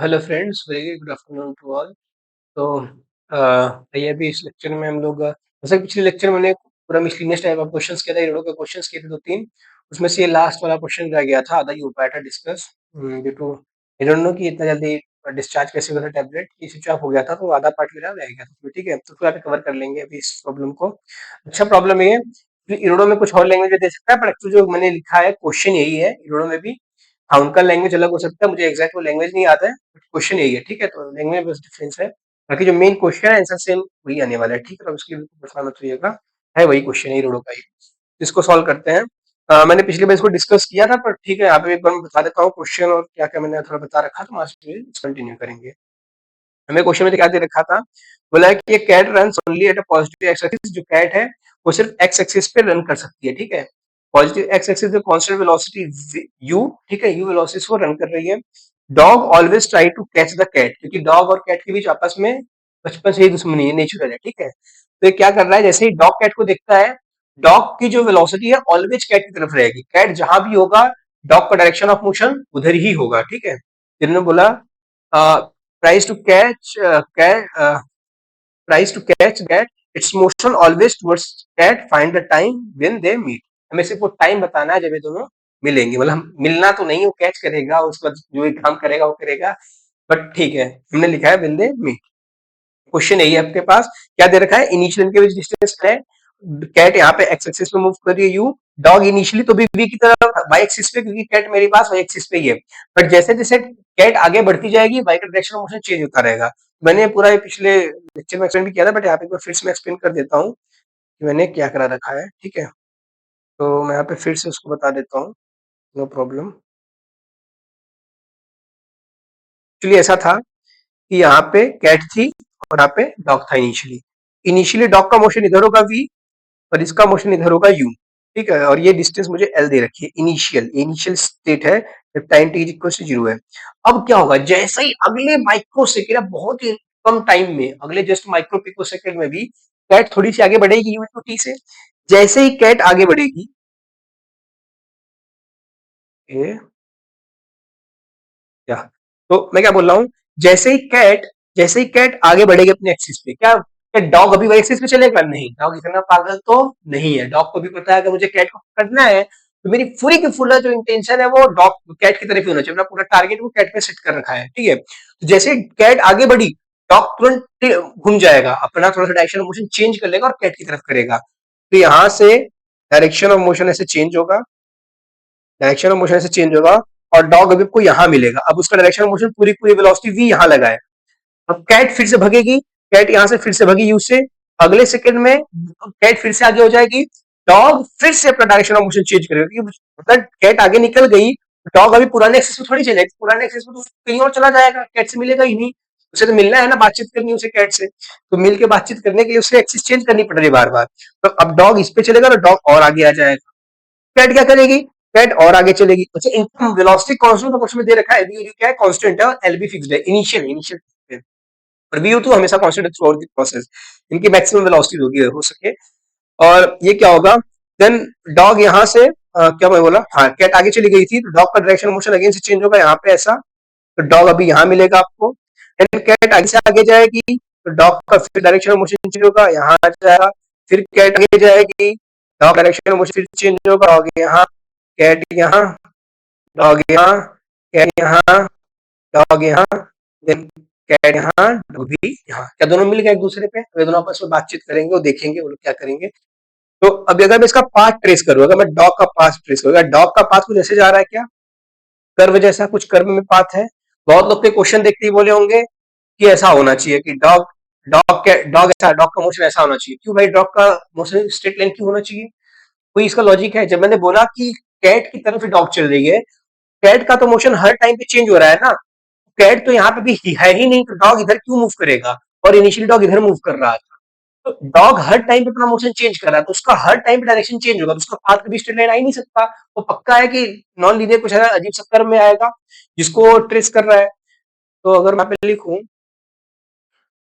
Hello friends, very good afternoon to all. तो आइए अभी इस लेक्चर में हम लोग जैसे पिछले लेक्चर में मैंने पूरा मिसलिनियस टाइप ऑफ क्वेश्चंस किया था, यूरो के क्वेश्चंस किए थे दो तीन। उसमें से ये लास्ट वाला क्वेश्चन रह गया था, आधा ही हो पाया था discuss due to I don't know कि इतना जल्दी डिस्चार्ज कैसे हुआ था टैबलेट की स्विच ऑफ हो गया था, तो आधा पार्ट मेरा रह गया था। तो ठीक है, तो फिर कवर कर लेंगे अभी इस प्रॉब्लम को। अच्छा, प्रॉब्लम ये है कि इरोडो में कुछ और लैंग्वेज दे सकता है, पर एक्चुअली जो मैंने लिखा है क्वेश्चन यही है। इरोडो में भी हाँ, उनका लैंग्वेज अलग हो सकता है, मुझे एग्जैक्ट वो लैंग्वेज नहीं आता है, क्वेश्चन यही है। ठीक है, तो लैंग्वेज में बस डिफरेंस है, बाकी जो मेन क्वेश्चन है आंसर सेम वही आने वाला है। ठीक है, तो उसकी परेशान मत होइएगा, है वही क्वेश्चन है इरोडो का ही। इसको सॉल्व करते हैं। मैंने पिछली बार इसको डिस्कस किया था, पर ठीक है यहाँ पे एक बार मैं बता देता हूँ क्वेश्चन और क्या क्या मैंने थोड़ा बता रखा, तो कंटिन्यू करेंगे। हमें क्वेश्चन में क्या दे रखा था, बोला है कि cat run only at a positive x axis. जो कैट है वो सिर्फ एक्स एक्सिस पे रन कर सकती है। ठीक है, पॉजिटिव एक्स एक्सिस पे कांस्टेंट वेलोसिटी यू, ठीक है, यू वेलोसिटी को रन कर रही है। Dog always try to catch the cat, क्योंकि डॉग और कैट के बीच आपस में बचपन से ही दुश्मनी है, नेचुरल है। ठीक है, तो ये क्या कर रहा है, जैसे ही डॉग कैट को देखता है, डॉग की जो वेलोसिटी है ऑलवेज कैट की तरफ रहेगी। कैट जहां भी होगा, डॉग का डायरेक्शन ऑफ मोशन उधर ही होगा। ठीक है, इन्होंने बोला tries to catch cat tries to catch cat, its motion always towards cat, find the time when they meet। हमें सिर्फ वो टाइम बताना है जब ये दोनों मिलेंगे, मतलब मिलना तो नहीं, वो कैच करेगा, उसका जो भी काम करेगा वो करेगा, बट ठीक है, हमने लिखा है when they meet। क्वेश्चन यही है आपके पास, क्या दे रखा है, इनिशियल के बीच डिस्टेंस है। कैट यहाँ पे एक्स एक्सिस पे मूव कर रही है यू, डॉग इनिशियली तो भी वी की तरफ वाई एक्सिस पे, क्योंकि कैट मेरे पास वाई एक्सिस पे ही है। बट जैसे जैसे कैट आगे बढ़ती जाएगी, वाई का डायरेक्शन ऑफ मोशन चेंज होता रहेगा। मैंने पूरा ये पिछले लेक्चर में एक्सप्लेन भी किया था, बट यहाँ पे एक बार फिर से मैं एक्सप्लेन कर देता हूँ कि मैंने क्या करा रखा है। ठीक है, तो मैं यहाँ पे फिर से उसको बता देता हूँ, नो प्रॉब्लम। एक्चुअली ऐसा था कि यहाँ पे कैट थी और यहाँ पे डॉग था इनिशियली। इनिशियली डॉग का मोशन इधर होगा वी, और इसका मोशन इधर होगा यू। ठीक है, और ये डिस्टेंस मुझे एल दे रखी है। इनिशियल इनिशियल स्टेट है जब टाइम टी इक्वल टू 0 है। अब क्या होगा, जैसे ही अगले माइक्रो सेकेंड, बहुत ही कम टाइम में, अगले जस्ट माइक्रो पिको सेकेंड में भी कैट थोड़ी सी आगे बढ़ेगी यू टू टी से। जैसे ही कैट आगे बढ़ेगी, ये क्या, तो मैं क्या बोल रहा हूँ, जैसे ही कैट आगे बढ़ेगी अपने एक्सिस पे, क्या डॉग अभी वही एक्सिस पे चलेगा? नहीं, डॉग इतना पागल तो नहीं है। डॉग को भी पता है कि मुझे कैट को पकड़ना है, तो मेरी पूरी की फुल जो इंटेंशन है वो डॉग कैट की तरफ ही होना चाहिए। मेरा पूरा टारगेट वो कैट पे सेट कर रखा है। ठीक है, तो जैसे कैट आगे बढ़ी, डॉग तुरंत घूम जाएगा, अपना थोड़ा सा डायरेक्शन ऑफ मोशन चेंज कर लेगा और कैट की तरफ करेगा। तो यहाँ से डायरेक्शन ऑफ मोशन ऐसे चेंज होगा, डायरेक्शन ऑफ मोशन ऐसे चेंज होगा, और डॉग अभी आपको यहाँ मिलेगा। अब उसका डायरेक्शन ऑफ मोशन पूरी पूरी वेलोसिटी वी यहाँ लगा है। अब कैट फिर से भगेगी, कैट यहाँ से फिर से भगी यू से, अगले सेकंड में कैट फिर से आगे हो जाएगी, डॉग फिर से अपना डायरेक्शन ऑफ मोशन चेंज करेगा, क्योंकि मतलब कैट आगे निकल गई, डॉग अभी पुराने एक्सिस में थोड़ी चलेगा, पुराने एक्सिस में तो कहीं और चला जाएगा, कैट से मिलेगा ही नहीं। उसे तो मिलना है ना, बातचीत करनी है उसे कैट से, तो मिलके बातचीत करने के लिए उसे एक्सिस चेंज करनी पड़ रही है बार बार। तो अब डॉग इस पे चलेगा तो डॉग और आगे आ जाएगा, कैट क्या करेगी, कैट और आगे चलेगी। अच्छा, इनका वेलोसिटी कांस्टेंट क्वेश्चन में दे रखा है, वी क्या है, कांस्टेंट है, और एल भी फिक्स्ड है इनिशियल इनिशियल, और VO2 हमेशा कांस्टेंट है थ्रू आउट द प्रोसेस। इनकी मैक्सिमम वेलोसिटी होगी हो सके। और ये क्या होगा, देन डॉग यहाँ से क्या मैं बोला, हाँ, कैट आगे चली गई थी, तो डॉग का डायरेक्शन मोशन अगेन से चेंज होगा यहाँ पे ऐसा, तो डॉग अभी यहाँ मिलेगा आपको। देन कैट आगे से आगे जाएगी, तो डॉग का फिर डायरेक्शन मोशन चेंज होगा, यहाँ आ जाएगा। फिर कैट आगे जाएगी, डॉग डायरेक्शन मोशन फिर चेंज होगा, डॉग यहाँ, कैट यहाँ, डॉग यहाँ, कैट यहाँ, डॉग यहाँ, देन कैट यहाँ, डॉग भी यहाँ। क्या दोनों मिल गए एक दूसरे पे? वे दोनों आपस में बातचीत करेंगे, वो देखेंगे वो लोग क्या करेंगे। तो अब अगर मैं इसका पाथ ट्रेस करूँ, अगर मैं डॉग का पाथ ट्रेस करूँ, डॉग का पाथ कुछ ऐसे जा रहा है क्या, कर्व जैसा कुछ कर्व में पाथ है। बहुत लोग के क्वेश्चन देखते ही बोले होंगे कि ऐसा होना चाहिए कि डॉग डॉग ऐसा, डॉग का मोशन ऐसा होना चाहिए। क्यों भाई, डॉग का मोशन स्ट्रेट लाइन क्यों होना चाहिए? कोई इसका लॉजिक है? जब मैंने बोला कि कैट की तरफ डॉग चल रही है, कैट का तो मोशन हर टाइम पे चेंज हो रहा है ना, कैट तो यहाँ पे भी है ही नहीं, तो डॉग इधर क्यों मूव करेगा? और इनिशियली डॉग इधर मूव कर रहा था, तो डॉग हर टाइम पे अपना मोशन चेंज कर रहा है, तो उसका हर टाइम पे डायरेक्शन चेंज होगा, तो उसका पाथ कभी स्ट्रेट लाइन आ ही नहीं सकता। वो पक्का है कि नॉन लीनियर कुछ है, अजीब सा कर्व में आएगा जिसको ट्रेस कर रहा है। तो अगर मैं पे लिखूं,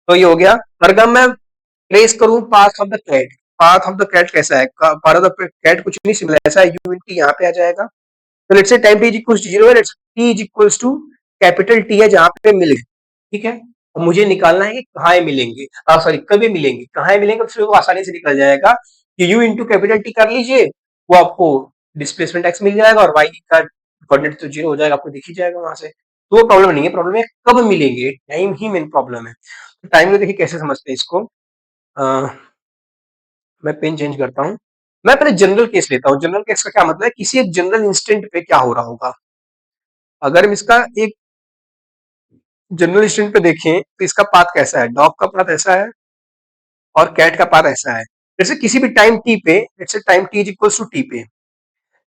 तो ये हो गया। और अगर मैं ट्रेस करूं path of the cat, path of the cat कैसा है, पाथ ऑफ द कैट कुछ नहीं, सिमिलर ऐसा है, यू इन टी यहाँ पे आ जाएगा। तो let's say time t is equal to 0 है, let's t is equal to capital T है जहां पे मिले, ठीक है। और मुझे निकालना है कि कहाँ ये मिलेंगे, सॉरी कब ये मिलेंगे, कहाँ ये मिलेंगे, फिर वो आसानी से निकल जाएगा कि यू इंटू कैपिटल टी कर लीजिए, वो आपको डिस्प्लेसमेंट एक्स मिल जाएगा और वाई का कोऑर्डिनेट तो जीरो हो जाएगा, आपको दिख ही जाएगा वहां से। तो वो प्रॉब्लम नहीं है, प्रॉब्लम है कब मिलेंगे, टाइम ही मेन प्रॉब्लम है। तो टाइम को देखिए कैसे समझते हैं इसको। मैं पेन चेंज करता हूँ। मैं पहले जनरल केस लेता हूँ। जनरल केस का क्या मतलब है, किसी एक जनरल इंस्टेंट पे क्या हो रहा होगा। अगर हम इसका एक जनरल इंस्टेंट पे देखें तो इसका पाथ कैसा है, डॉग का पाथ ऐसा है और कैट का पाथ ऐसा है। जैसे किसी भी टाइम टी पे, जैसे time T is equal to T पे,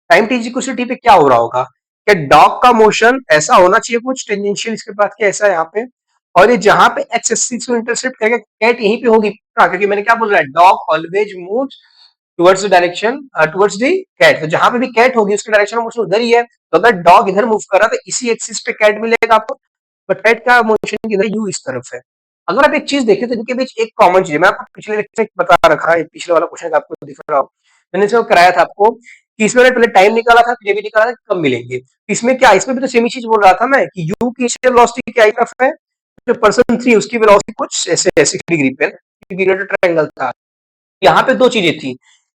time T is equal to T पे क्या हो रहा होगा, क्या डॉग का मोशन ऐसा होना चाहिए कुछ टेंजेंशियल इसके पाथ क्या ऐसा है यहाँ पे, और ये जहां पे एक्स एक्सिस को इंटरसेप्ट करेगा कैट यहीं पे होगी, क्योंकि मैंने क्या बोल रहा है, dog always moves towards the direction, towards the cat. तो जहां पे भी कैट होगी उसकी डायरेक्शन ऑफ मोशन उधर ही है। तो अगर डॉग इधर मूव कर रहा है तो इसी एक्सिस पे कैट मिलेगा आपको, बट कैट का मोशन किधर, यू इस तरफ है। अगर आप एक चीज देखें तो इनके बीच एक कॉमन चीज है, मैं आपको पिछले लेक्चर में बता रखा है, पिछले वाला क्वेश्चन आपको दिख रहा हो, मैंने इसमें कराया था आपको कि इसमें मैंने पहले टाइम निकाला था, फिर ये भी निकाला था कब मिलेंगे। तो इसमें क्या, इसमें भी तो सेम ही चीज बोल रहा था मैं कि यू की इनिशियल वेलोसिटी क्या तरफ है, जो पर्सन 3 उसकी वेलोसिटी कुछ ऐसे 60 डिग्री पे पीरियड ट्रायंगल था। यहाँ पे दो चीजें थी,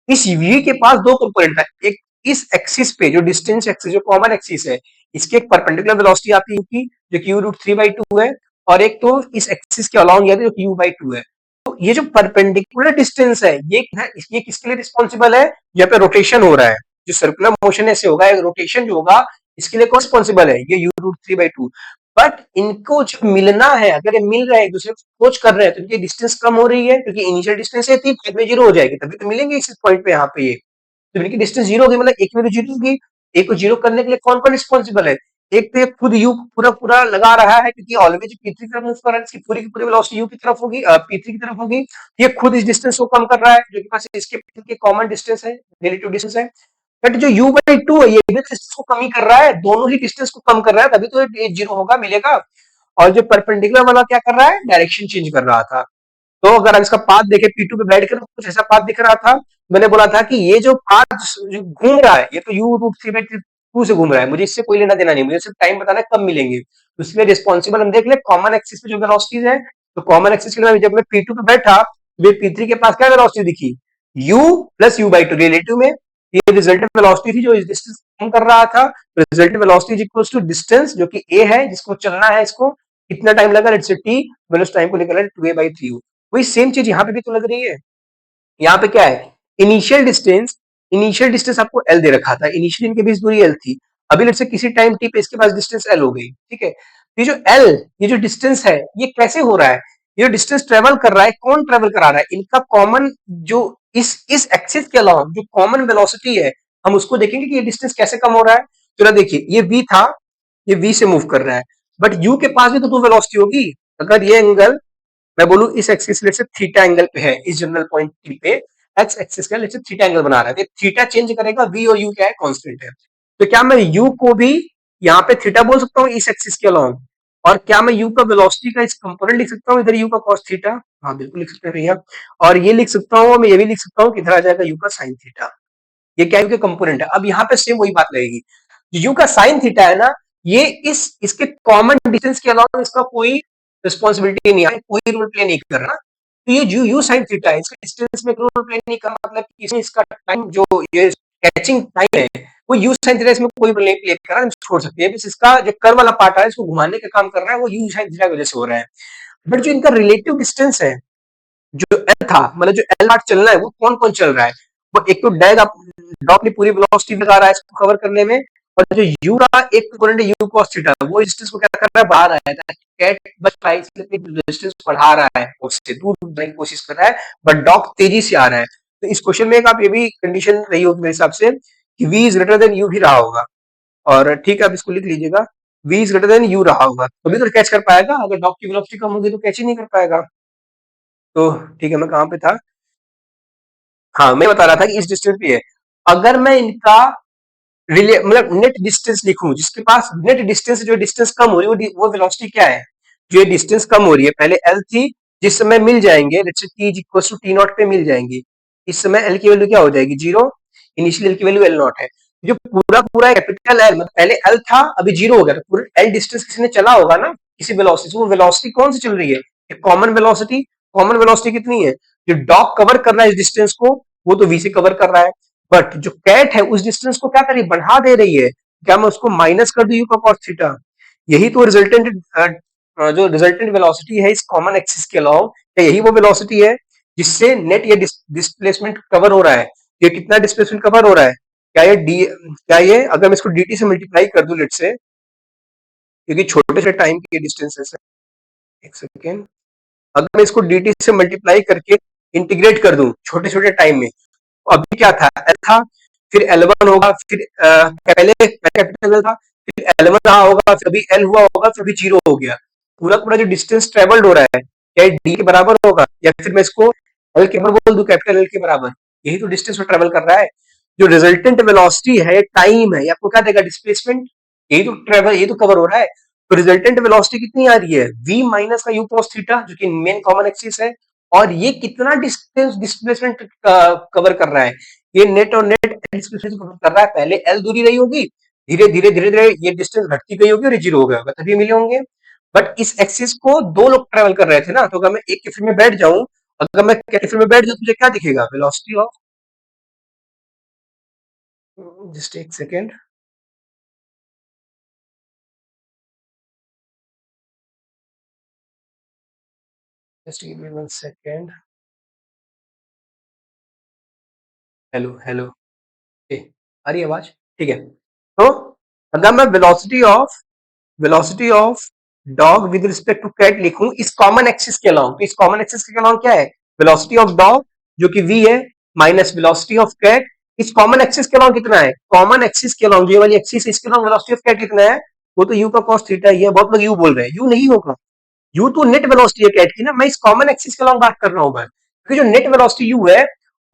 इस v के पास दो कंपोनेंट था, एक इस एक्सिस पे जो डिस्टेंस एक्सिस जो कॉमन एक्सिस है इसके एक परपेंडिकुलर वेलोसिटी आती है की जो कि u√3/2 है, और एक तो इस एक्सिस के अलोंग है जो कि u/2 है। तो ये जो परपेंडिकुलर डिस्टेंस है ये किसके लिए रिस्पॉन्सिबल है, यहाँ पे रोटेशन हो रहा है, जो सर्कुलर मोशन ऐसे होगा, रोटेशन जो होगा इसके लिए कौन रिस्पॉन्सिबल है, ये u√3/2। बट इनको जब मिलना है, अगर ये मिल रहा है एक दूसरे को खोज कर रहे हैं तो इनकी डिस्टेंस कम हो रही है, क्योंकि इनिशियल डिस्टेंस है थी, बाद में जीरो हो जाएगी, तभी तो मिलेंगे इस पॉइंट पे यहाँ पे ये। तो इनकी डिस्टेंस जीरो होगी, मतलब एक में तो जीरो होगी, एक को जीरो करने के लिए कौन कौन रिस्पॉन्सिबल है, एक तो ये खुद यू पूरा पूरा लगा रहा है क्योंकि ऑलवेज पी3 की तरफ मूव कर रहा है, इसकी पूरी की पूरी वेलोसिटी यू की तरफ होगी, पी3 की तरफ होगी। ये खुद इस डिस्टेंस को कम कर रहा है जो कि पास इसके कॉमन डिस्टेंस है, रिलेटिव डिस्टेंस है। बट जो u/2 है ये भी डिस्टेंस को कम ही कर रहा है, दोनों ही डिस्टेंस को कम कर रहा है, तभी तो ये जीरो होगा, मिलेगा। और जो परपेंडिकुलर वाला क्या कर रहा है, डायरेक्शन चेंज कर रहा था। तो अगर आप इसका पाथ देखें P2 पे बैठ कर कुछ ऐसा पाथ दिख रहा था, मैंने बोला था कि ये जो पाथ जो घूम रहा है ये तो u√3/2 से घूम रहा है, मुझे इससे कोई लेना देना नहीं, मुझे सिर्फ टाइम बताना है कब मिलेंगे। तो इसलिए रिस्पॉन्सिबल हम देख ले कॉमन एक्सिस पे जो वेलोसिटीज है, तो कॉमन एक्सिस के लिए जब मैं P2 पे बैठा तो P3 के पास क्या वेलोसिटी दिखी, u प्लस u/2 रिलेटिव में, ये रिजल्टेंट वेलोसिटी थी जो इस डिस्टेंस कम कर रहा था। Resultant velocity is equal to distance जो कि a है जिसको चलना है, इसको कितना टाइम लगा, लेट्स से t, मैंने उस टाइम को निकाला 2a/3। वही सेम चीज यहाँ पे भी तो लग रही है। यहाँ पे क्या है, इनिशियल डिस्टेंस आपको L दे रखा था, इनिशियल इनके बीच दूरी L थी। अभी लेट्स से किसी टाइम t पे इसके पास डिस्टेंस L हो गई, ठीक है। तो ये जो L, ये जो डिस्टेंस है ये कैसे हो रहा है, ये डिस्टेंस ट्रेवल कर रहा है, कौन ट्रेवल करा रहा है, इनका कॉमन जो इस एक्सिस के अलावा जो कॉमन वेलोसिटी है, हम उसको देखेंगे कि ये डिस्टेंस कैसे कम हो रहा है। चलो देखिए ये v था, ये v से मूव कर रहा है, बट u के पास भी तो दो वेलोसिटी होगी। अगर ये एंगल मैं बोलूं इस axis let's say theta angle पे है, इस जनरल पॉइंट टी पे एक्स एक्सिस का लेट्स से थीटा एंगल बना रहा है, तो थीटा चेंज करेगा, v और u क्या है, कांस्टेंट है। तो क्या मैं u को भी यहाँ पे थीटा बोल सकता हूँ इस एक्सिस के अलोंग, और क्या मैं u का वेलोसिटी का इस कंपोनेंट लिख सकता हूँ इधर u का cos थीटा, हाँ बिल्कुल लिख सकते हैं भैया। और ये लिख सकता हूँ, मैं ये भी लिख सकता हूँ कि इधर आ जाएगा u का sin थीटा, ये क्या u के कंपोनेंट है। अब यहाँ पे सेम वही बात लगेगी, u का sin थीटा है ना, ये इसके कॉमन डिस्टेंस के अलावा इसका कोई रिस्पॉन्सिबिलिटी नहीं है, कोई रोल प्ले नहीं कर रहा। तो ये जो यू साइन थीटा है इसका डिस्टेंस में रोल प्ले नहीं कर, मतलब कि इसमें इसका टाइम जो ये कैचिंग टाइम है वो यू साइन थीटा इसमें कोई रोल नहीं प्ले कर रहा है, छोड़ सकते हैं। बस इसका जो कर्व वाला पार्ट है इसको घुमाने का काम कर रहा है, वो यू साइन थीटा की वजह से हो रहा है। बट जो इनका रिलेटिव डिस्टेंस है जो एल था, मतलब जो एल पार्ट चलना है वो कौन कौन चल रहा है, वो एक तो डैग डॉट अपनी पूरी वेलोसिटी लगा रहा है इसको कवर करने में, और जो यू का एक कंपोनेंट है यू cos थीटा, वो डिस्टेंस को क्या कर रहा है, बढ़ा रहा है, ताकि कैट बच पाए, इसलिए डिस्टेंस बढ़ा रहा है, उससे दूर जाने की कोशिश कर रहा है, बट डॉग तेजी से आ रहा है। तो इस क्वेश्चन में एक आप ये भी कंडीशन रही होगी मेरे हिसाब से कि v is greater than u भी रहा होगा, और ठीक है आप इसको लिख लीजिएगा, v is greater than u रहा होगा, तभी तो कैच कर पाएगा, अगर डॉग की वेलोसिटी कम होगी तो कैच ही नहीं कर पाएगा। तो ठीक है, मैं कहाँ पे था, हाँ मैं बता रहा था कि इस डिस्टेंस पे है, अगर मैं इनका मतलब नेट डिस्टेंस लिखूं, जिसके पास नेट डिस्टेंस जो डिस्टेंस कम हो रही है वो वेलोसिटी क्या है, जो ये डिस्टेंस कम हो रही है, पहले एल थी, जिस समय मिल जाएंगे let's say t is equal to t not पे मिल जाएंगी, इस समय एल की वैल्यू क्या हो जाएगी, जीरो, इनिशियल एल की वैल्यू एल नॉट है। जो पूरा पूरा कैपिटल एल, मतलब पहले एल था अभी जीरो हो गया, तो पूरा एल डिस्टेंस किसी ने चला होगा ना किसी वेलोसिटी से, वो वेलोसिटी कौन सी चल रही है, एक कॉमन वेलोसिटी। कॉमन वेलोसिटी कितनी है, जो डॉग कवर कर रहा है इस डिस्टेंस को, वो तो वी से कवर कर रहा है, बट जो कैट है उस डिस्टेंस को क्या कर रही है, बढ़ा दे रही है। क्या मैं उसको माइनस कर दूं यू का कॉस थीटा, यही तो रिजल्टेंट जो रिजल्टेंट वेलोसिटी है इस कॉमन एक्सिस के अलाउ, क्या यही वो वेलोसिटी है जिससे नेट ये डिस्प्लेसमेंट कवर हो रहा है। ये कितना डिस्प्लेसमेंट कवर हो रहा है, क्या ये अगर मैं इसको dt से मल्टीप्लाई कर दूं लेट से, क्योंकि छोटे से टाइम के डिस्टेंसेस है, एक सेकेंड, अगर मैं इसको dt से मल्टीप्लाई करके इंटीग्रेट कर दूं छोटे छोटे टाइम में, तो अभी क्या था, एल था, फिर L1 होगा, फिर पहले कैपिटल एल था, फिर L1 रहा होगा, फिर अभी एल हुआ होगा, फिर अभी जीरो हो गया। पूरा पूरा जो डिस्टेंस ट्रेवल्ड हो रहा है क्या डी के बराबर होगा, या फिर मैं इसको एल के बराबर बोल दूं, कैपिटल एल के बराबर, यही तो डिस्टेंस में ट्रेवल कर रहा है। जो रिजल्टेंट वेलोसिटी है टाइम है, ये आपको क्या देगा, डिस्प्लेसमेंट, यही तो ट्रेवल, यही तो कवर हो रहा है। तो रिजल्टेंट वेलोसिटी कितनी आ रही है, v माइनस का u cos थीटा, जो कि मेन कॉमन एक्सिस है, और ये कितना डिस्टेंस डिस्प्लेसमेंट कवर कर रहा है, ये नेट और नेट डिस्प्लेसमेंट कवर कर रहा है। पहले एल दूरी रही होगी, धीरे धीरे धीरे धीरे ये डिस्टेंस घटती गई होगी और ये जीरो हो गया होगा, तभी मिले होंगे। बट इस एक्सिस को दो लोग ट्रेवल कर रहे थे ना, तो अगर मैं एक के फिर में बैठ जाऊं, अगर मैं कैफे में बैठ जाऊं, तुझे क्या दिखेगा, वेलोसिटी ऑफ, जस्ट एक second, just give me one second, hello hello, ए, आ रही है आवाज, ठीक है। तो अगर मैं velocity of dog with respect to cat लिखूं इस कॉमन एक्सिस के अलाउ, तो इस कॉमन एक्सिस के अलाउ क्या है, वेलोसिटी ऑफ डॉग जो कि v है, माइनस वेलोसिटी ऑफ कैट, इस कॉमन एक्सिस के अलाउ कितना है, कॉमन एक्सिस के अलाउ ये वाली एक्सिस, इसके अलाउ वेलोसिटी ऑफ कैट कितना है, वो तो u का cos थीटा ही है। बहुत लोग u बोल रहे हैं, u नहीं होगा, u तो नेट वेलोसिटी है कैट की ना, मैं इस कॉमन एक्सिस के अलाउ बात कर रहा हूं मैं, क्योंकि जो नेट वेलोसिटी u है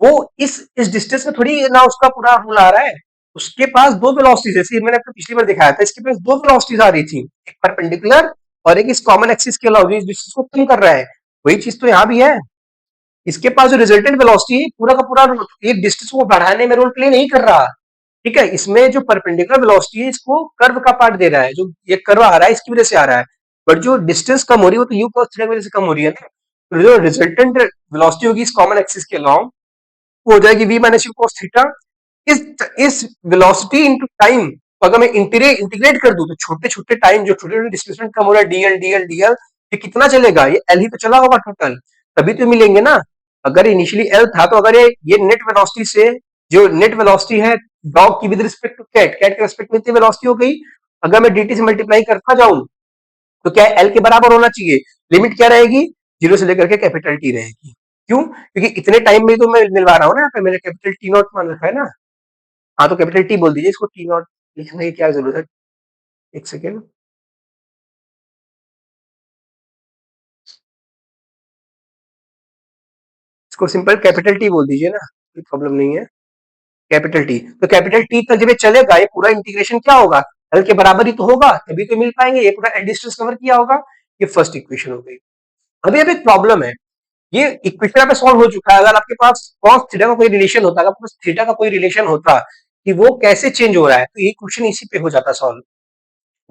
वो इस डिस्टेंस में थोड़ी ना उसका पूरा रूल आ रहा है, उसके पास दो वेलोसिटीज, जैसे मैंने आपको पिछली बार दिखाया था, इसके पास दो वेलोसिटीज आ रही थी, एक परपेंडिकुलर और एक इस कॉमन एक्सिस के अलावा इस डिस्टेंस को कम कर रहा है, वही चीज तो यहाँ भी है। इसके पास जो रिजल्टेंट वेलोसिटी है पूरा का पूरा एक डिस्टेंस को बढ़ाने में रोल प्ले नहीं कर रहा, ठीक है। इसमें जो परपेंडिकुलर वेलोसिटी है इसको कर्व का पार्ट दे रहा है, जो ये कर्व आ रहा है इसकी वजह से आ रहा है, बट जो डिस्टेंस कम हो रही है वो तो यू cos थीटा की वजह से कम हो रही है ना। तो जो रिजल्टेंट वेलोसिटी होगी इस कॉमन एक्सिस के अलावा, वो हो जाएगी v minus you cos theta. इस इस वेलोसिटी इनटू टाइम अगर मैं इंटीग्रेट कर दूं, तो छोटे छोटे टाइम जो छोटे छोटे डिस्प्लेसमेंट कम हो रहा है, डीएल, ये कितना चलेगा, ये एल ही तो चला होगा टोटल, तभी तो मिलेंगे ना। अगर इनिशियली एल था, तो अगर ये नेट वेलोसिटी से, जो नेट वेलोसिटी है डॉग की with respect to cat, cat के रिस्पेक्ट में इतनी वेलोसिटी हो गई, अगर मैं dt से मल्टीप्लाई करता जाऊं, तो क्या एल के बराबर होना चाहिए, लिमिट क्या रहेगी, जीरो से लेकर के कैपिटल टी रहेगी। क्यों, क्योंकि इतने टाइम में तो मैं मिलवा रहा हूँ ना, यहाँ पे मैंने कैपिटल टी नॉट मान रखा है ना। हाँ, तो कैपिटल टी बोल दीजिए, इसको टी नॉट लिखने की क्या जरूरत है, एक सेकेंड, इसको सिंपल कैपिटल टी बोल दीजिए ना, कोई प्रॉब्लम नहीं है। कैपिटल टी, तो कैपिटल टी तक जब ये चलेगा, ये पूरा इंटीग्रेशन क्या होगा, एल के बराबर ही तो होगा, तभी तो मिल पाएंगे, ये पूरा डिस्टेंस कवर किया होगा। ये फर्स्ट इक्वेशन हो गई। अभी अब एक प्रॉब्लम है, ये इक्वेशन पे सॉल्व हो चुका है, अगर आपके पास cos थीटा का कोई रिलेशन होता, अगर आपके पास थीटा का कोई रिलेशन होता कि वो कैसे चेंज हो रहा है, तो ये क्वेश्चन इसी पे हो जाता सॉल्व।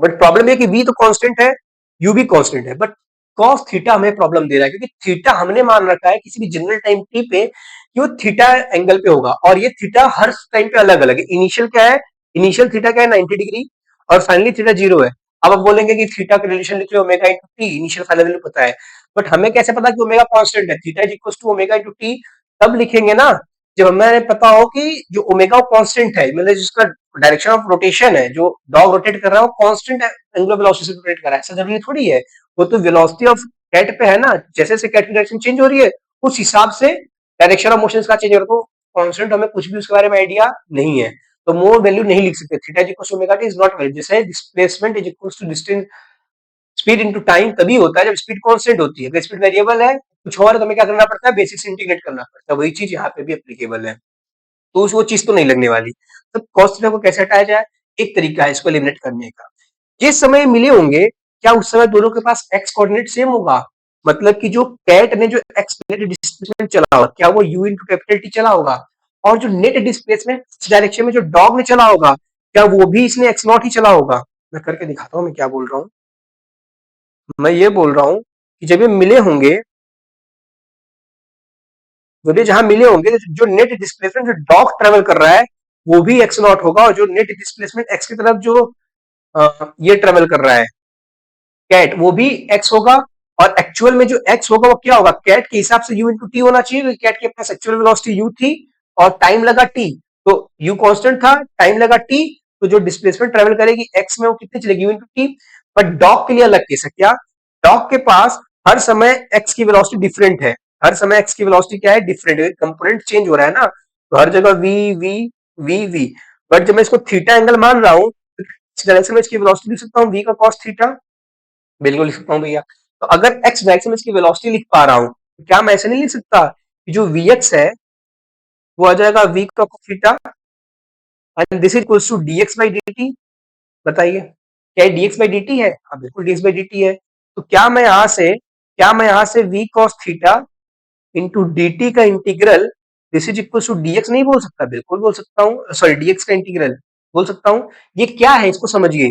बट प्रॉब्लम ये कि v तो कांस्टेंट है, u भी कांस्टेंट है, बट cos थीटा हमें प्रॉब्लम दे रहा है, क्योंकि थीटा हमने मान रखा है किसी भी जनरल टाइम t पे कि वो थीटा एंगल पे होगा, और ये थीटा हर टाइम पे अलग अलग है। इनिशियल क्या है, इनिशियल थीटा क्या है 90 डिग्री, और फाइनली थीटा जीरो है। अब आप बोलेंगे कि थीटा का रिलेशन लिख लो omega into T, initial final value पता है, बट हमें कैसे पता कि ओमेगा कांस्टेंट है, theta is equal to omega into T, तब लिखेंगे ना जब हमें पता हो कि जो ओमेगा कांस्टेंट है, मतलब जिसका डायरेक्शन ऑफ रोटेशन है, जो डॉग रोटेट कर रहा है वो कांस्टेंट एंगुलर वेलोसिटी से रोटेट कर रहा है, ऐसा जरूरी थोड़ी है। वो तो वेलोसिटी ऑफ कैट पे है ना, जैसे जैसे कैट की डायरेक्शन चेंज हो रही है उस हिसाब से डायरेक्शन ऑफ मोशन का चेंज हो रहा है, तो कांस्टेंट हमें कुछ भी उसके बारे में आइडिया नहीं है, तो मोर वैल्यू नहीं लिख सकते। Theta is equal to omega T is not valid, जैसे displacement is equal to distance, speed into time तभी होता है जब स्पीड कांस्टेंट होती है, अगर स्पीड वेरिएबल है कुछ और, तो हमें क्या करना पड़ता है, बेसिक से इंटीग्रेट करना पड़ता है, वही चीज यहाँ पे भी एप्लीकेबल है, तो वो चीज तो नहीं लगने वाली। तो cos थीटा को कैसे हटाया जाए, एक तरीका है इसको एलिमिनेट करने का। जिस समय मिले होंगे, क्या उस समय दोनों के पास एक्स कोऑर्डिनेट सेम होगा, मतलब कि जो कैट ने जो एक्स डिस्प्लेसमेंट चला होगा, क्या वो u इंटू कैपिटल टी चला होगा, और जो नेट डिस्प्लेसमेंट इस डायरेक्शन में जो डॉग ने चला होगा, क्या वो भी इसने एक्स नॉट ही चला होगा? मैं करके दिखाता हूँ मैं क्या बोल रहा हूँ। मैं ये बोल रहा हूँ कि जब ये मिले होंगे, जब ये जहां मिले होंगे, जो नेट डिस्प्लेसमेंट जो डॉग ट्रेवल कर रहा है वो भी एक्स नॉट होगा, और जो नेट डिस्प्लेसमेंट एक्स की तरफ जो ये ट्रेवल कर रहा है कैट, वो भी एक्स होगा। और एक्चुअल में जो एक्स होगा वो क्या होगा, कैट के हिसाब से यू इंटू टी होना चाहिए, क्योंकि कैट के पास एक्चुअल वेलोसिटी यू थी और टाइम लगा टी, तो यू कांस्टेंट था, टाइम लगा टी, तो जो डिस्प्लेसमेंट ट्रेवल करेगी एक्स में वो कितनी चलेगी, you into T. But dog के लिए अलग केस है। क्या? डॉग के पास हर समय एक्स की वेलोसिटी डिफरेंट है, हर समय एक्स की वेलोसिटी क्या है, डिफरेंट है, कंपोनेंट चेंज हो रहा है ना, तो हर जगह v v v v. But जब मैं इसको थीटा एंगल मान रहा हूँ, इस डायरेक्शन में इसकी वेलोसिटी लिख सकता हूँ वी का कॉस थीटा, बिल्कुल लिख सकता हूँ भैया। तो अगर एक्स डायरेक्शन में इसकी वेलोसिटी लिख पा रहा हूँ, तो क्या मैं ऐसे नहीं लिख सकता कि जो vx है वो आ जाएगा v का cos theta and this is equals to dx by dt? बताइए, क्या ये dx बाई dt है? हाँ बिल्कुल dx बाई dt है। तो क्या मैं यहाँ से v cos theta into dt का integral this is equal to dx नहीं बोल सकता? बिल्कुल बोल सकता हूँ, सॉरी dx का इंटीग्रल बोल सकता हूँ। ये क्या है इसको समझिए,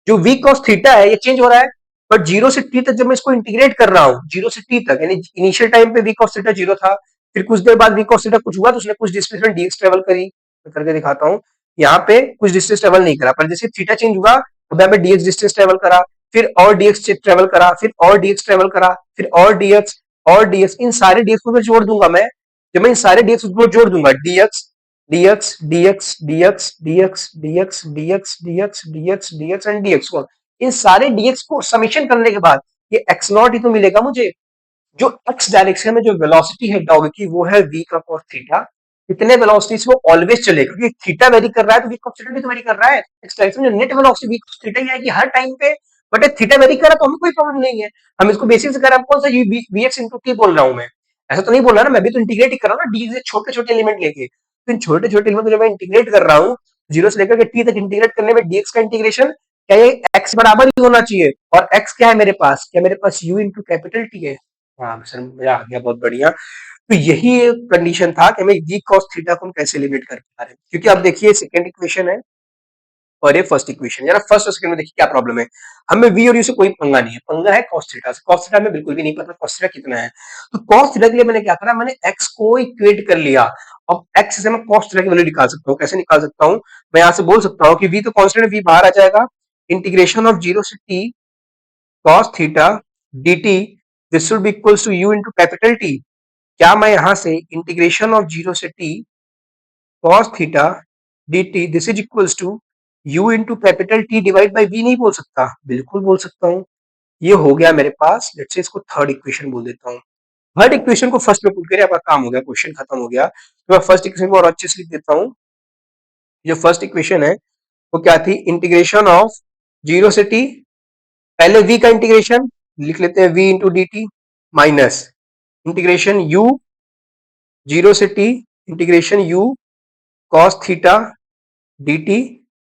जो v cos थीटा है ये चेंज हो रहा है, बट जीरो से टी तक जब मैं इसको इंटीग्रेट कर रहा हूँ, जीरो से टी तक, यानी इनिशियल टाइम पे v cos थीटा जीरो था, फिर कुछ देर बाद v cos थीटा कुछ हुआ तो उसने कुछ डिस्प्लेसमेंट dx ट्रेवल करी। मैं करके दिखाता हूँ, यहाँ पे कुछ डिस्टेंस ट्रेवल नहीं करा, पर जैसे थीटा चेंज हुआ तो यहाँ पे dx डिस्टेंस ट्रेवल करा, फिर और dx ट्रेवल करा, फिर और dx ट्रेवल करा, फिर और dx, इन सारे dx को मैं जोड़ दूंगा। मैं जब मैं इन सारे dx को जोड़ दूंगा, dx dx dx dx dx dx dx dx dx dx and dx को, इन सारे dx को समेशन करने के बाद ये x नॉट ही तो मिलेगा मुझे। जो x डायरेक्शन में जो वेलोसिटी है डॉग की वो है v का cos थीटा। कितने वेलोसिटी से वो ऑलवेज चलेगा, क्योंकि थीटा वेरी कर रहा है तो v cos थीटा भी तो वेरी कर रहा है। x डायरेक्शन में जो net velocity v cos theta ही आएगी हर टाइम पे, बट थीटा वेरी कर रहा है तो हमें कोई प्रॉब्लम नहीं है। हम इसको बेसिक से कर रहे हैं, कौन सा vx इंटू t बोल रहा हूं मैं, ऐसा तो नहीं बोल रहा ना, मैं भी तो इंटीग्रेट ही कर रहा हूँ ना डी से छोटे छोटे एलिमेंट लेके। तो इन छोटे छोटे एलिमेंट को जब मैं इंटीग्रेट कर रहा हूँ, जीरो से लेकर के टी तक इंटीग्रेट करने में dx का इंटीग्रेशन क्या ये x बराबर ही होना चाहिए, और x क्या है मेरे पास, क्या मेरे पास u इंटू कैपिटल टी है। हाँ सर मजा आ गया, बहुत बढ़िया। तो यही एक कंडीशन था कि हमें v cos थीटा को हम कैसे एलिमिनेट कर पा रहे हैं, क्योंकि आप देखिए सेकंड इक्वेशन है और ये फर्स्ट इक्वेशन, जरा फर्स्ट और सेकंड में देखिए क्या प्रॉब्लम है। हमें v और u से कोई पंगा नहीं है, पंगा है cos थीटा से। cos थीटा में बिल्कुल भी नहीं पता cos थीटा कितना है, तो cos थीटा के लिए मैंने क्या करा, मैंने x को इक्वेट कर लिया। अब x से मैं cos थीटा की वैल्यू निकाल सकता हूँ, कैसे निकाल सकता हूँ, मैं यहाँ से बोल सकता हूँ कि v तो कांस्टेंट है, v बाहर आ जाएगा, इंटीग्रेशन ऑफ जीरो से t cos theta dt, this should be equals to u into capital T। क्या मैं यहां से इंटीग्रेशन ऑफ जीरो से t cos theta dt this is equals to u into capital T divide by v नहीं बोल सकता? बिल्कुल बोल सकता हूँ। ये हो गया मेरे पास, लेट्स से इसको थर्ड इक्वेशन बोल देता हूँ। थर्ड इक्वेशन को फर्स्ट में पुट करिए, आपका काम हो गया, क्वेश्चन खत्म हो गया। तो मैं फर्स्ट इक्वेशन को और अच्छे से लिख देता हूँ। जो फर्स्ट इक्वेशन है वो क्या थी, इंटीग्रेशन ऑफ जीरो से t, पहले v का इंटीग्रेशन लिख लेते हैं, v into d t, minus integration u zero से t, integration u cos theta dt,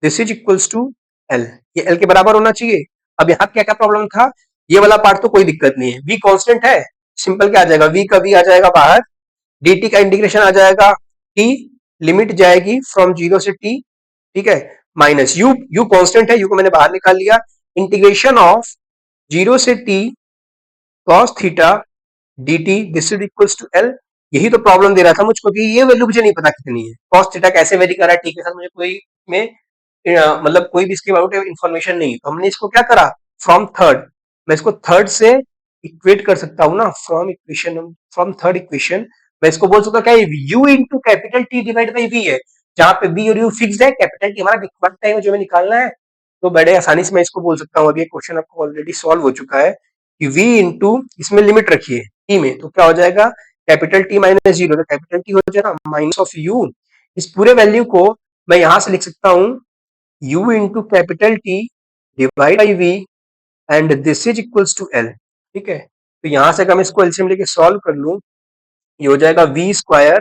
this is equals to l। ये l के बराबर होना चाहिए। अब यहाँ क्या क्या प्रॉब्लम था, ये वाला पार्ट तो कोई दिक्कत नहीं है, v कांस्टेंट है, सिंपल क्या आ जाएगा, v का v आ जाएगा बाहर, dt का इंटीग्रेशन आ जाएगा t, लिमिट जाएगी फ्रॉम जीरो से t, ठीक है, माइनस u कांस्टेंट है, u को मैंने बाहर निकाल लिया, इंटीग्रेशन ऑफ जीरो से t cos theta dt this is equals to l। यही तो प्रॉब्लम दे रहा था मुझको कि ये वैल्यू मुझे नहीं पता कितनी है, cos थीटा कैसे वेरी कर रहा है, ठीक है सर मुझे कोई में मतलब कोई भी इसके बारे में इंफॉर्मेशन नहीं, तो हमने इसको क्या करा, फ्रॉम थर्ड, मैं इसको थर्ड से इक्वेट कर सकता हूँ ना, फ्रॉम थर्ड इक्वेशन मैं इसको बोल सकता हूँ क्या, u into capital T divide by v है, जहां पे v और u फिक्स है, कैपिटल टी हमारा डिफॉल्ट टाइम है जो हमें निकालना है। तो बड़े आसानी से मैं इसको बोल सकता हूँ, अभी क्वेश्चन आपको ऑलरेडी सॉल्व हो चुका है कि v इंटू, इसमें लिमिट रखिए t में, तो क्या हो जाएगा, कैपिटल टी माइनस जीरो, तो कैपिटल टी हो जाएगा माइनस ऑफ u। इस पूरे वैल्यू को मैं यहां से लिख सकता हूँ u into capital T divide by v and this is equals to l, ठीक है। तो यहां से अगर मैं इसको एलसीएम लेके सॉल्व कर लूं, ये हो जाएगा v स्क्वायर,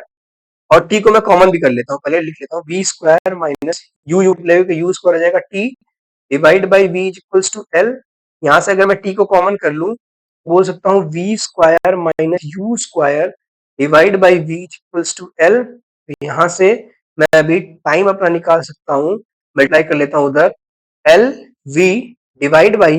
और t को मैं कॉमन भी कर लेता हूँ, पहले लिख लेता हूँ v स्क्वायर माइनस u लेके u स्क्वायर हो जाएगा t divide by v equals to l। यहाँ से अगर मैं t को कॉमन कर लूं, बोल सकता हूँ v square minus u square divide by v equals to l, तो यहाँ से मैं अभी टाइम अपना निकाल सकता हूँ, मल्टीप्लाई कर लेता हूँ उधर, l v divide by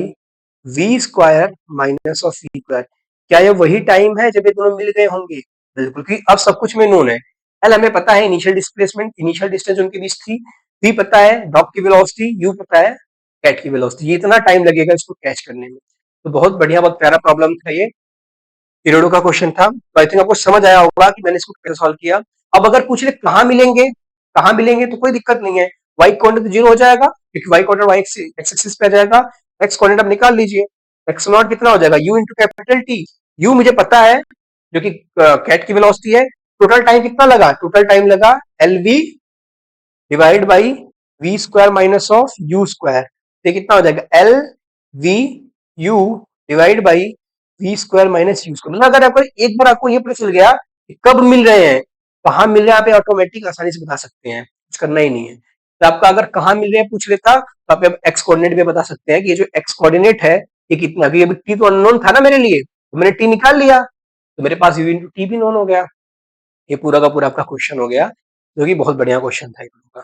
v square minus of v square. क्या ये वही टाइम है जब ये दोनों मिल गए होंगे? बिल्कुल, क्योंकि अब सब कुछ में नोन है। एल हमें पता है, इनिशियल डिस्प्लेसमेंट, इनिशियल डिस्टेंस उनके बीच थी। वी पता है ड्रॉप की वेलोसिटी, यू पता है कैट की वेलोसिटी। ये इतना टाइम लगेगा इसको कैच करने में। तो बहुत बढ़िया, बहुत प्यारा प्रॉब्लम था ये, पीरियडो का क्वेश्चन था। तो आई थिंक आपको समझ आया होगा कि मैंने इसको कैसे सॉल्व किया। अब अगर पूछ ले कहाँ मिलेंगे, कहाँ मिलेंगे, तो कोई दिक्कत नहीं है, वाई कोऑर्डिनेट तो जीरो हो जाएगा, क्योंकि y coordinate y x axis पे आ जाएगा। एक्स कोऑर्डिनेट आप निकाल लीजिए, एक्स नॉट कितना हो जाएगा, you into capital T. You मुझे पता है, जो कि कैट की वेलोसिटी है। टोटल टाइम कितना लगा, टोटल टाइम लगा l v divide by v square minus of u square. ये कितना हो जाएगा, l v u divide by v square minus u square. मतलब अगर आपको एक बार आपको ये पता चल गया कि कब मिल रहे हैं, कहाँ मिल रहे हैं, आप ऑटोमेटिक आसानी से बता सकते हैं, कुछ करना ही नहीं है। तो आपका अगर कहाँ मिल रहे हैं पूछ लेता, तो आप एक्स कोऑर्डिनेट भी बता सकते हैं कि ये जो एक्स कोऑर्डिनेट है ये कितना, अभी अभी टी तो अननोन था ना मेरे लिए, तो मैंने टी निकाल लिया, तो मेरे पास यू इंटू टी भी नोन हो गया। ये पूरा का पूरा आपका क्वेश्चन हो गया, जो कि बहुत बढ़िया क्वेश्चन था का।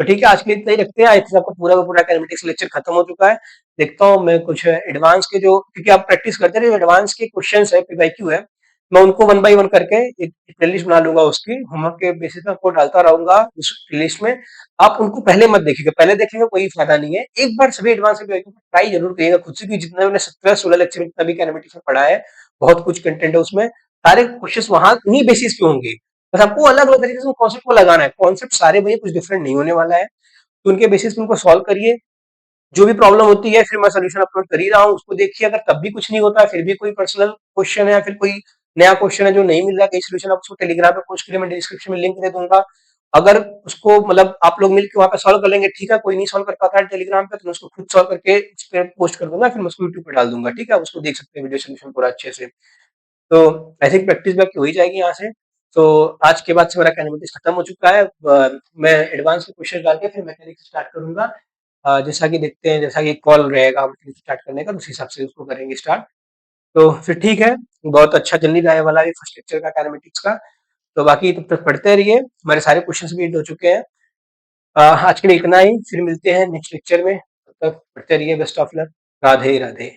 तो ठीक है, आज के लिए इतना ही रखते हैं। आई थिंक आपका पूरा का पूरा कैलमेटिक्स लेक्चर खत्म हो चुका है। देखता हूँ मैं कुछ एडवांस के जो, क्योंकि आप प्रैक्टिस करते रहे, एडवांस के क्वेश्चन है, पीवाईक्यू है, मैं उनको वन बाई वन करके एक प्लेलिस्ट बना लूंगा, उसकी होमवर्क के बेसिस पे आपको डालता रहूंगा उस प्लेलिस्ट में। आप उनको पहले मत देखिएगा, पहले देखेंगे कोई फायदा नहीं है। एक बार सभी एडवांस के ट्राई जरूर करिएगा खुद से, कि जितना मैंने 17-16 लेक्चर में जितना भी कैलमेटिक्स में पढ़ा है, बहुत कुछ कंटेंट है उसमें, सारे क्वेश्चन वहां उन्हीं बेसिस पे होंगे। बस आपको अलग अलग तरीके से कॉन्सेप्ट को लगाना है, कॉन्सेप्ट सारे भैया कुछ डिफरेंट नहीं होने वाला है। तो उनके बेसिस पे उनको सॉल्व करिए, जो भी प्रॉब्लम होती है फिर मैं सोल्यूशन अपलोड कर ही रहा हूँ, उसको देखिए। अगर तब भी कुछ नहीं होता है, फिर भी कोई पर्सनल क्वेश्चन है या फिर कोई नया क्वेश्चन है जो नहीं मिल रहा कहीं सोल्यूशन, आप उसको टेलीग्राम पे पोस्ट करिए, मैं डिस्क्रिप्शन में लिंक दे दूंगा। अगर उसको मतलब आप लोग मिलकर वहां पे सॉल्व कर लेंगे, ठीक है, कोई नहीं सॉल्व कर पाता है टेलीग्राम पे, तो मैं उसको खुद सॉल्व करके उस पर पोस्ट कर दूंगा, फिर मैं उसको यूट्यूब पे डाल दूंगा, ठीक है, आप उसको देख सकते हैं वीडियो सोल्यूशन पूरा अच्छे से। तो आई थिंक प्रैक्टिस बैक हो ही जाएगी यहाँ से। तो आज के बाद से मेरा कैलमेटिक्स खत्म हो चुका है। मैं एडवांस के क्वेश्चन डाल के फिर मैकेनिक्स स्टार्ट करूंगा। जैसा कि देखते हैं, जैसा कि कॉल रहेगा मैकेनिक्स स्टार्ट करने का, तो उस हिसाब से उसको करेंगे स्टार्ट। तो फिर ठीक है, बहुत अच्छा चल ही रहा है वाला ये फर्स्ट लेक्चर का कैलमेटिक्स का। तो बाकी तब तक पढ़ते रहिए, हमारे सारे क्वेश्चन भी हो चुके हैं। आज के लिए इतना ही, फिर मिलते हैं नेक्स्ट लेक्चर में, तब तक पढ़ते रहिए। Best of luck, Radhe Radhe.